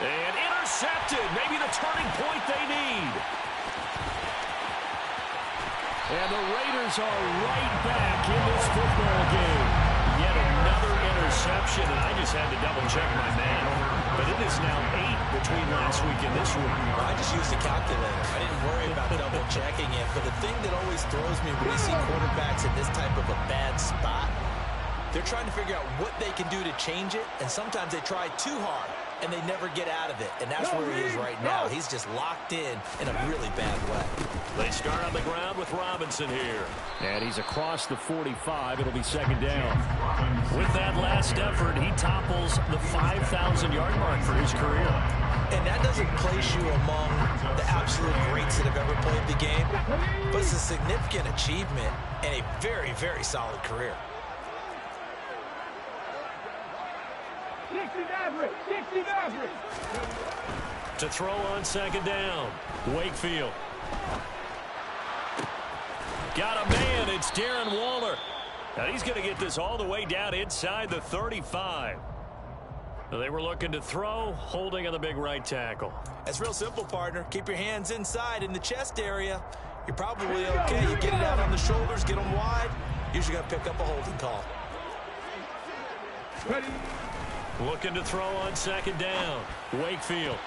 And intercepted, maybe the turning point they need. And the Raiders are right back in this football game. Yet another interception, and I just had to double-check my math. But it is now 8 between last week and this week. Well, I just used a calculator. I didn't worry about double-checking it. But the thing that always throws me when we see quarterbacks in this type of a bad spot, they're trying to figure out what they can do to change it, and sometimes they try too hard, and they never get out of it. And that's where he is right now. He's just locked in a really bad way. They start on the ground with Robinson here. And he's across the 45. It'll be second down. With that last effort, he topples the 5,000-yard mark for his career. And that doesn't place you among the absolute greats that have ever played the game, but it's a significant achievement and a very, very solid career. 60 average, 60 average. To throw on second down, Wakefield. Got a man, it's Darren Waller. Now he's going to get this all the way down inside the 35. They were looking to throw, holding on the big right tackle. It's real simple, partner. Keep your hands inside in the chest area. You're probably okay. You get it out on the shoulders, get them wide. Usually going to pick up a holding call. Ready. Looking to throw on second down. Wakefield.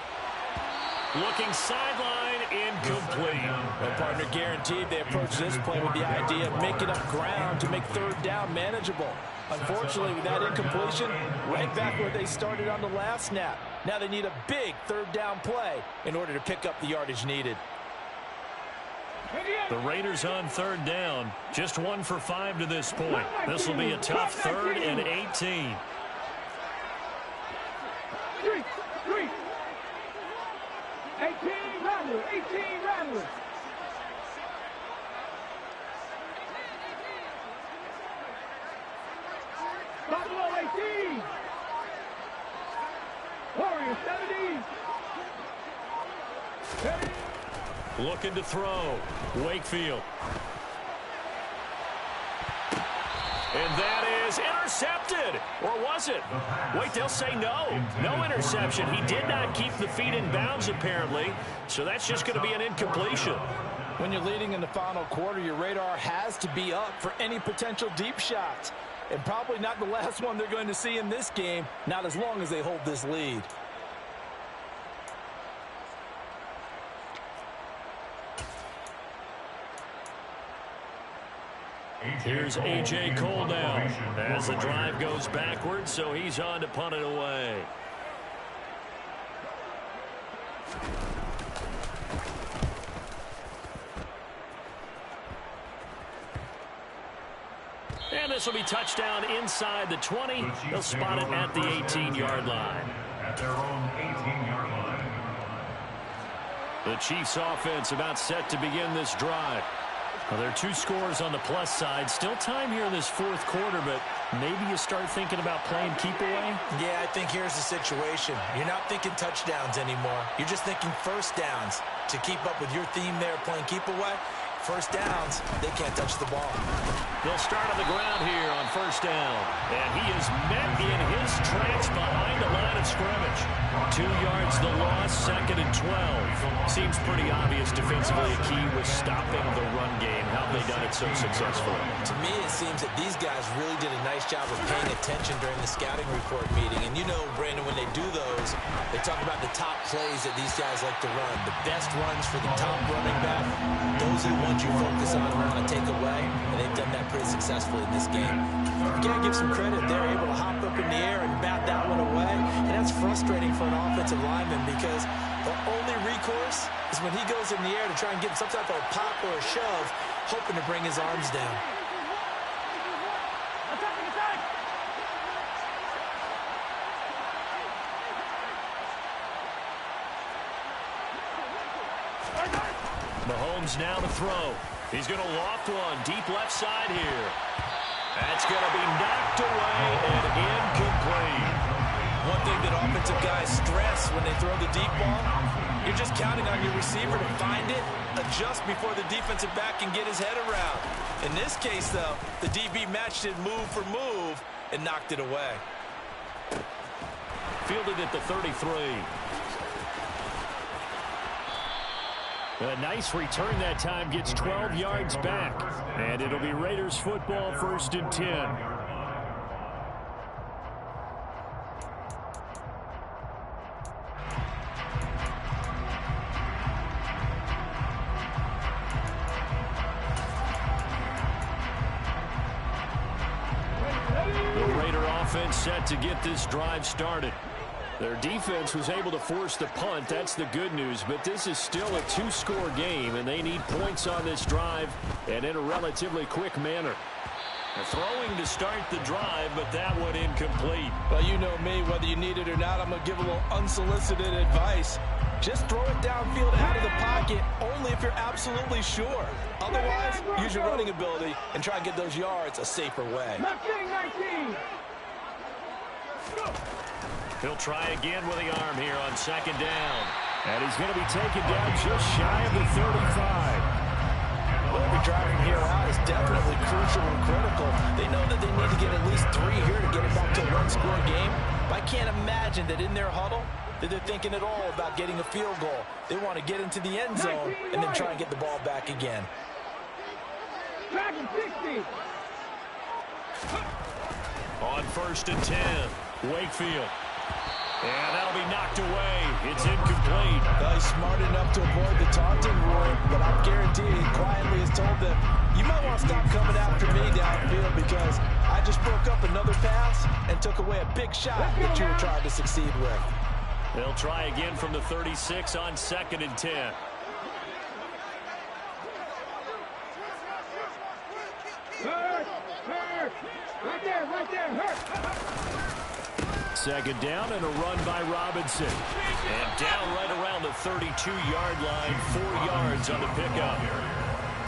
Looking sideline, incomplete. Well, partner, guaranteed they approach this play with the idea of making up ground to make third down manageable. Unfortunately, with that incompletion, right back where they started on the last snap. Now they need a big third down play in order to pick up the yardage needed. The Raiders on third down. Just 1 for 5 to this point. This will be a tough 3rd and 18. 18 Rattlers. Buffalo 18. Warriors 17. Looking to throw. Wakefield. And that is intercepted. Or was it? Wait, they'll say no. No interception. He did not keep the feet in bounds, apparently. So that's just going to be an incompletion. When you're leading in the final quarter, your radar has to be up for any potential deep shots. And probably not the last one they're going to see in this game, not as long as they hold this lead. Here's A.J. Cole now as the drive goes backwards, so he's on to punt it away. And this will be touchdown inside the 20. They'll spot it at the 18-yard line. At their own 18-yard line. The Chiefs offense about set to begin this drive. Well, there are 2 scores on the plus side. Still time here in this fourth quarter, but maybe you start thinking about playing keep away? Yeah, I think here's the situation. You're not thinking touchdowns anymore. You're just thinking first downs. To keep up with your theme there, playing keep away, first downs, they can't touch the ball. They'll start on the ground here on first down. And he is met in his tracks behind the line of scrimmage. 2 yards the loss, 2nd and 12. Seems pretty obvious defensively a key was stopping the run game. How have they done it so successfully? To me, it seems that these guys really did a nice job of paying attention during the scouting report meeting. And you know, Brandon, when they do those, they talk about the top plays that these guys like to run. The best runs for the top running back, those are the ones you focus on and want to take away. And they've done that pretty successfully in this game. You gotta give some credit. They're able to hop up in the air and bat that one away. And that's frustrating for an offensive lineman because the only recourse is when he goes in the air to try and get some type of a pop or a shove, hoping to bring his arms down. Mahomes now to throw. He's going to loft one deep left side here. That's going to be knocked away and incomplete. One thing that offensive guys stress when they throw the deep ball, you're just counting on your receiver to find it, adjust before the defensive back can get his head around. In this case, though, the DB matched it move for move and knocked it away. Fielded at the 33. A nice return that time, gets 12 yards back. And it'll be Raiders football, 1st and 10. Set to get this drive started. Their defense was able to force the punt. That's the good news, but this is still a 2-score game, and they need points on this drive and in a relatively quick manner. They're throwing to start the drive, but that one incomplete. Well, you know me, whether you need it or not, I'm going to give a little unsolicited advice. Just throw it downfield out of the pocket, only if you're absolutely sure. Otherwise, use your running ability and try and get those yards a safer way. 19. He'll try again with the arm here on 2nd down. And he's going to be taken down just shy of the 35. Well, every driving here out is definitely crucial and critical. They know that they need to get at least 3 here to get it back to a 1-score game. But I can't imagine that in their huddle that they're thinking at all about getting a field goal. They want to get into the end zone and then try and get the ball back again. 60. On 1st and 10, Wakefield. And that'll be knocked away. It's incomplete. Well, he's smart enough to avoid the taunting rule, but I'm guaranteed he quietly has told them, you might want to stop coming after me downfield because I just broke up another pass and took away a big shot that you were trying to succeed with. They'll try again from the 36 on 2nd and 10. Hurt. Right there, hurt. 2nd down and a run by Robinson. And down right around the 32-yard line, 4 yards on the pickup.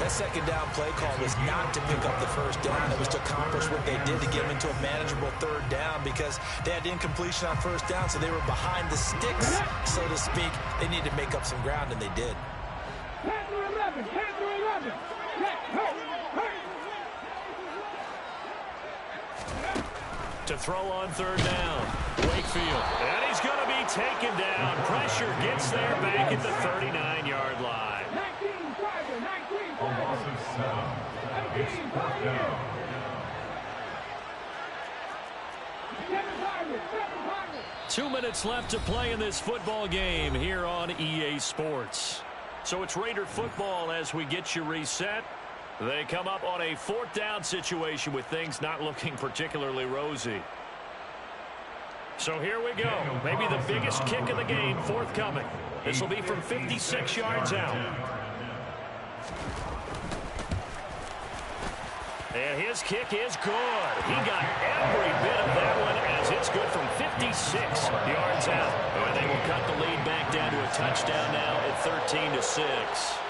That 2nd down play call was not to pick up the 1st down. It was to accomplish what they did to get them into a manageable 3rd down because they had incompletion on 1st down, so they were behind the sticks, so to speak. They needed to make up some ground, and they did. Panther 11. Hurt. To throw on 3rd down, Wakefield. And he's going to be taken down. Pressure gets there back at the 39-yard line. 19. Loss of 7. It's 4th down. 2 minutes left to play in this football game here on EA Sports. So it's Raider football as we get you reset. They come up on a 4th down situation with things not looking particularly rosy. So here we go. Maybe the biggest kick of the game forthcoming. This will be from 56 yards out. And his kick is good. He got every bit of that one as it's good from 56 yards out. And they will cut the lead back down to a touchdown now at 13-6.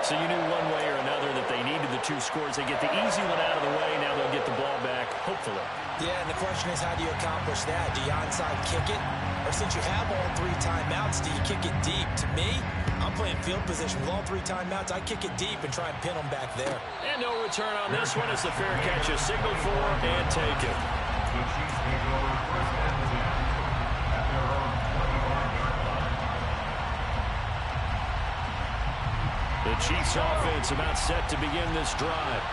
So you knew one way or another that they needed the 2 scores. They get the easy one out of the way. Now they'll get the ball back, hopefully. Yeah, and the question is, how do you accomplish that? Do you onside kick it? Or since you have all 3 timeouts, do you kick it deep? To me, I'm playing field position. With all 3 timeouts, I kick it deep and try and pin them back there. And no return on this one as the fair catch is signaled for and taken. The Chiefs take over 1st and 10 at their own 21-yard line. The Chiefs offense about set to begin this drive.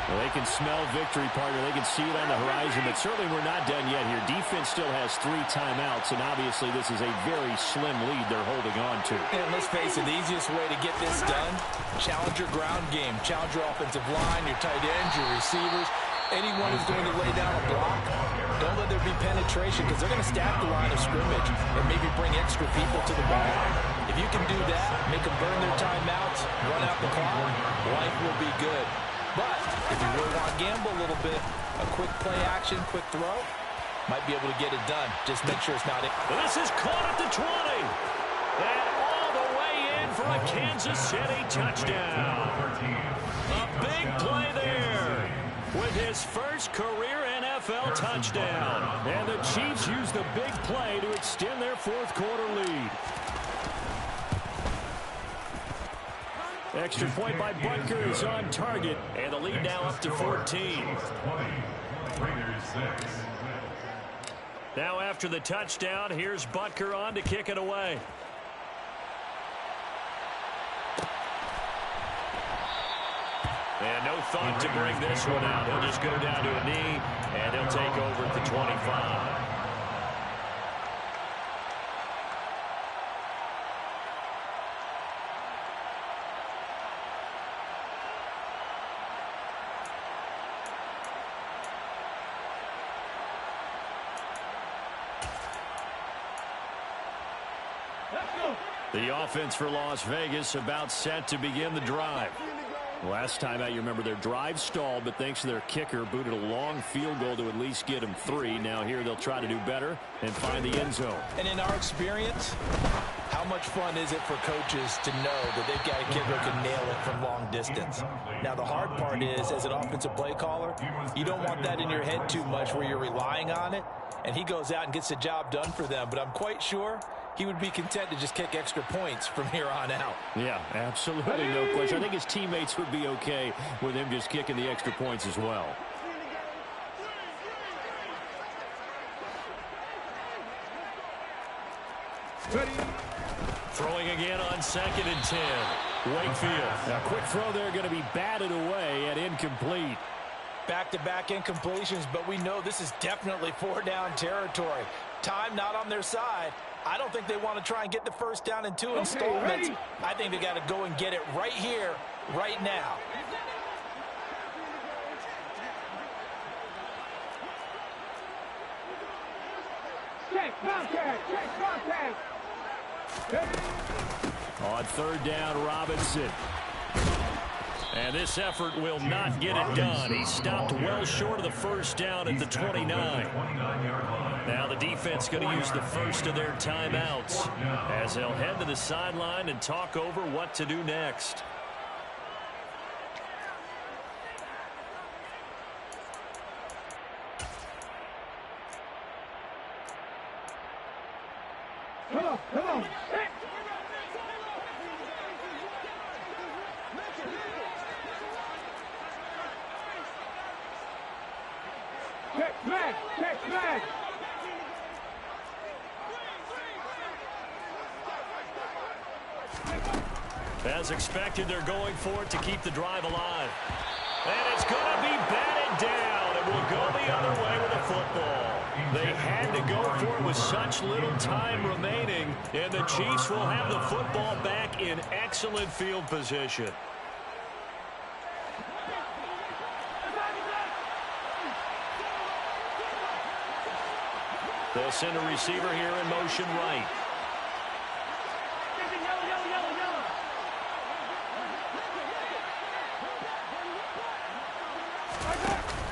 Well, they can smell victory, partner. They can see it on the horizon, but certainly we're not done yet here. Defense still has 3 timeouts, and obviously this is a very slim lead they're holding on to. And let's face it, the easiest way to get this done, challenge your ground game. Challenge your offensive line, your tight ends, your receivers. Anyone who's going to lay down a block, don't let there be penetration because they're going to stack the line of scrimmage and maybe bring extra people to the ball. If you can do that, make them burn their timeouts, run out the clock, life will be good. But if you really want to gamble a little bit, a quick play action, quick throw, might be able to get it done. Just make sure it's not in. This is caught at the 20. And all the way in for a Kansas City touchdown. A big play there with his first career NFL touchdown. And the Chiefs use the big play to extend their fourth quarter lead. Extra point by Butker is on target. And the lead now up to 14. Now after the touchdown, here's Butker on to kick it away. And no thought to bring this one out. He'll just go down to a knee, and he'll take over at the 25. The offense for Las Vegas about set to begin the drive. Last time out, you remember their drive stalled, but thanks to their kicker, booted a long field goal to at least get them 3. Now here they'll try to do better and find the end zone. And in our experience, how much fun is it for coaches to know that they've got a kicker who can nail it from long distance? Now, the hard part is, as an offensive play caller, you don't want that in your head too much where you're relying on it, and he goes out and gets the job done for them. But I'm quite sure he would be content to just kick extra points from here on out. Yeah, absolutely, no question. I think his teammates would be okay with him just kicking the extra points as well. Throwing again on 2nd and 10. Wakefield. Now, quick throw there going to be batted away at incomplete. Back-to-back incompletions, but we know this is definitely 4-down territory. Time not on their side. I don't think they want to try and get the first down in 2 installments. I think they got to go and get it right here, right now. Check contact. Check contact. On 3rd down, Robinson. And this effort will not get it done. He stopped well short of the first down at the 29. Now the defense going to use the first of their timeouts as they'll head to the sideline and talk over what to do next. Come on, come on. Check back, check back. As expected, they're going for it to keep the drive alive. And it's going to be batted down. It will go the other way with the football. They had to go for it with such little time remaining, and the Chiefs will have the football back in excellent field position. They'll send a receiver here in motion right.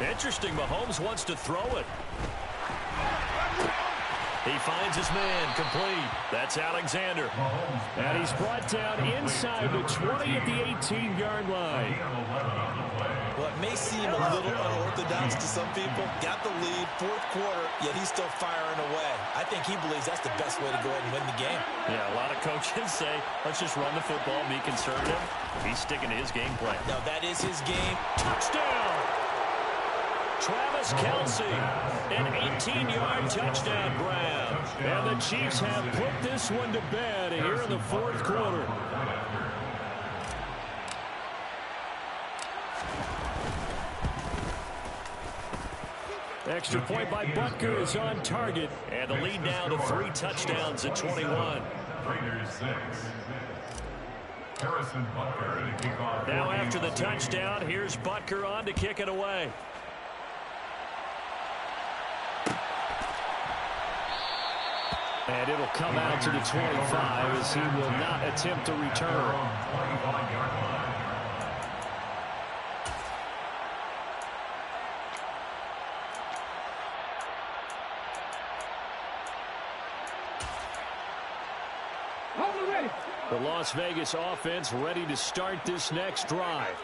Interesting, Mahomes wants to throw it. He finds his man, complete. That's Alexander. And he's brought down inside the 20 at the 18-yard line. Well, it may seem a little unorthodox to some people. Got the lead, 4th quarter, yet he's still firing away. I think he believes that's the best way to go ahead and win the game. Yeah, a lot of coaches say, let's just run the football, be conservative. He's sticking to his game plan. Now, that is his game. Touchdown! Travis Kelce, an 18-yard touchdown grab. And the Chiefs have put this one to bed here in the 4th quarter. Extra point by Butker is on target. And the lead now to 3 touchdowns at 21. Now after the touchdown, here's Butker on to kick it away. And it'll come out to the 25 as he will not attempt to return. Hold it ready. The Las Vegas offense ready to start this next drive.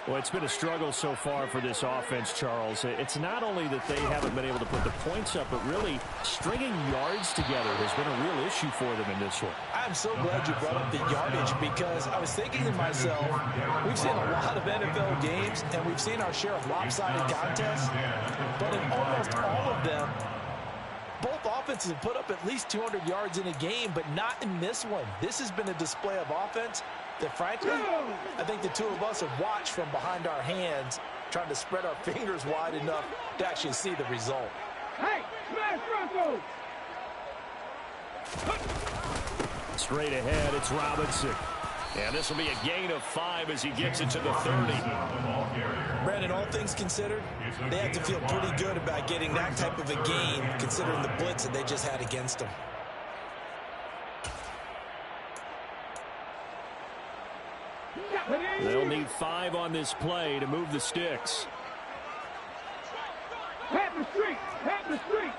Well, it's been a struggle so far for this offense, Charles. It's not only that they haven't been able to put the points up, but really stringing yards together has been a real issue for them in this one. I'm so glad you brought up the yardage because I was thinking to myself, we've seen a lot of NFL games and we've seen our share of lopsided contests, but in almost all of them, both offenses have put up at least 200 yards in a game, but not in this one. This has been a display of offense that, frankly, I think the two of us have watched from behind our hands, trying to spread our fingers wide enough to actually see the result. Hey, smash Bronco! Straight ahead, it's Robinson. And this will be a gain of 5 as he gets it to the 30. Brandon, all things considered, they have to feel pretty good about getting that type of a gain, considering the blitz that they just had against them. They'll need 5 on this play to move the sticks. Pat the street! Pat the street!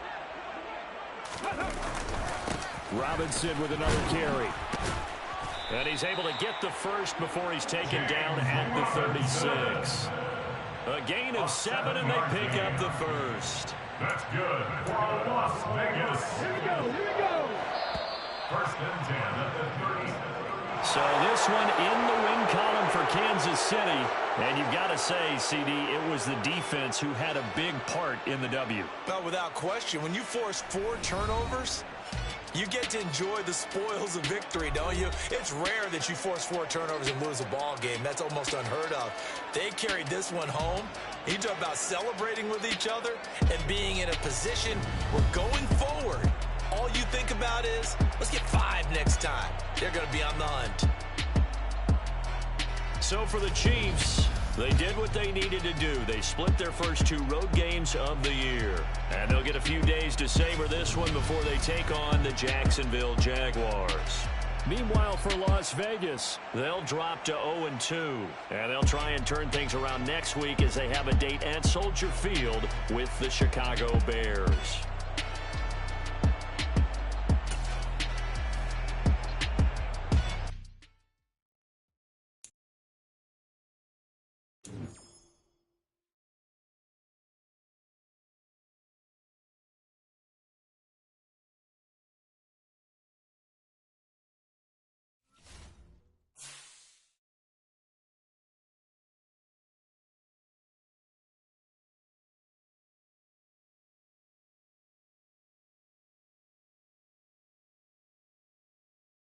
Robinson with another carry. And he's able to get the first before he's taken down at the 36. A gain of 7, and they pick up the first. That's good for Las Vegas. Here we go! Here we go! First and 10 at the 30. So this one in the win column for Kansas City. And you've got to say, CD, it was the defense who had a big part in the W. Well, without question, when you force 4 turnovers, you get to enjoy the spoils of victory, don't you? It's rare that you force 4 turnovers and lose a ball game. That's almost unheard of. They carried this one home. You talk about celebrating with each other and being in a position where going forward, all you think about is, let's get 5 next time. They're going to be on the hunt. So for the Chiefs, they did what they needed to do. They split their first 2 road games of the year. And they'll get a few days to savor this one before they take on the Jacksonville Jaguars. Meanwhile, for Las Vegas, they'll drop to 0-2. And they'll try and turn things around next week as they have a date at Soldier Field with the Chicago Bears.